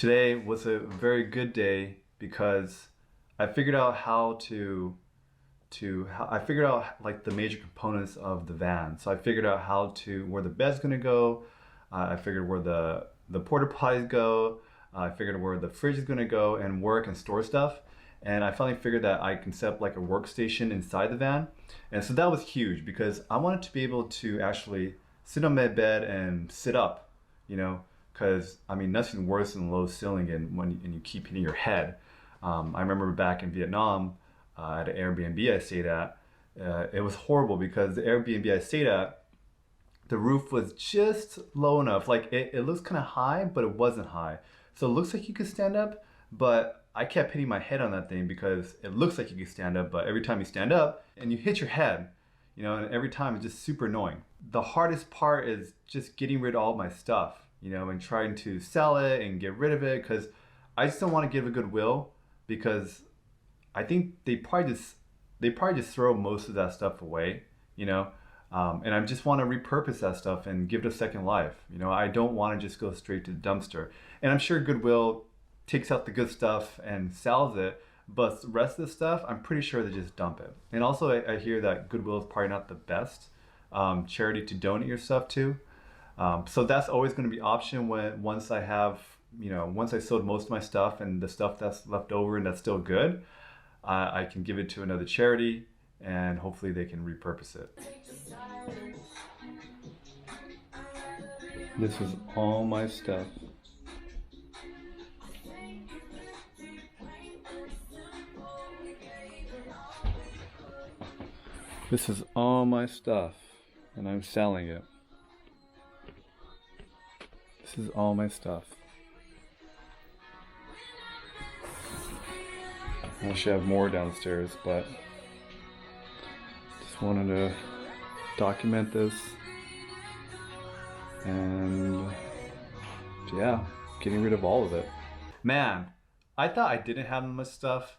Today was a very good day because I figured out how I figured out like the major components of the van. So I figured out where the bed's gonna go. I figured where the porta potties go. I figured where the fridge is gonna go and where I can store stuff. And I finally figured that I can set up like a workstation inside the van. And so that was huge because I wanted to be able to actually sit on my bed and sit up, you know, because I mean, nothing worse than low ceiling and you keep hitting your head. I remember back in Vietnam at an Airbnb I stayed at, it was horrible because the Airbnb I stayed at, the roof was just low enough. Like it looks kind of high, but it wasn't high. So it looks like you could stand up, but I kept hitting my head on that thing because it looks like you can stand up, but every time you stand up and you hit your head, you know, and every time it's just super annoying. The hardest part is just getting rid of all my stuff, you know, and trying to sell it and get rid of it because I just don't want to give a goodwill because I think they probably just throw most of that stuff away, you know, and I just want to repurpose that stuff and give it a second life. You know, I don't want to just go straight to the dumpster. And I'm sure Goodwill takes out the good stuff and sells it, but the rest of the stuff, I'm pretty sure they just dump it. And also, I hear that Goodwill is probably not the best charity to donate your stuff to. So that's always going to be an option once I sold most of my stuff and the stuff that's left over and that's still good, I can give it to another charity and hopefully they can repurpose it. This is all my stuff. This is all my stuff and I'm selling it. This is all my stuff. I should have more downstairs, but just wanted to document this and yeah, getting rid of all of it. Man, I thought I didn't have much stuff,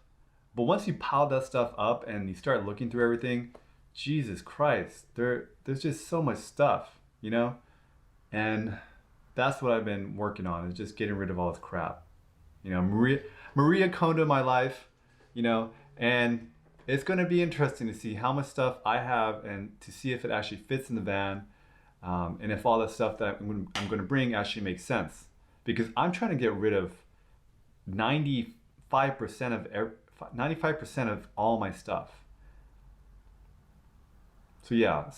but once you pile that stuff up and you start looking through everything, Jesus Christ, there's just so much stuff, you know? And that's what I've been working on, is just getting rid of all this crap. You know, Maria Kondo in my life, you know, and it's going to be interesting to see how much stuff I have and to see if it actually fits in the van, and if all the stuff that I'm going to bring actually makes sense. Because I'm trying to get rid of 95% of all my stuff. So yeah,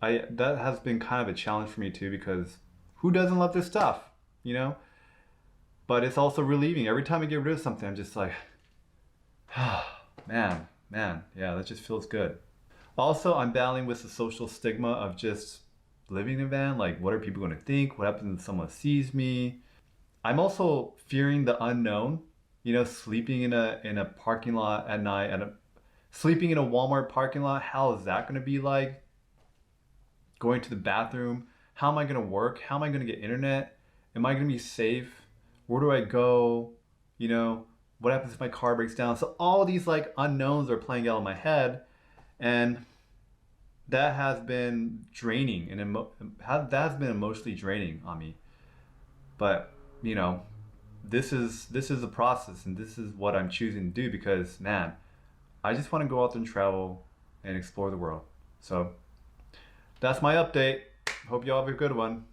that has been kind of a challenge for me too, because who doesn't love their stuff, you know? But it's also relieving. Every time I get rid of something, I'm just like, man, yeah, that just feels good. Also, I'm battling with the social stigma of just living in a van. Like, what are people going to think? What happens if someone sees me? I'm also fearing the unknown. You know, sleeping in a parking lot at night, sleeping in a Walmart parking lot. How is that going to be like? Going to the bathroom. How am I going to work? How am I going to get internet? Am I going to be safe? Where do I go? You know, what happens if my car breaks down? So all these like unknowns are playing out in my head, and that has been draining and that has been emotionally draining on me. But you know, this is the process, and this is what I'm choosing to do because man, I just want to go out there and travel and explore the world. So that's my update. Hope you all have a good one.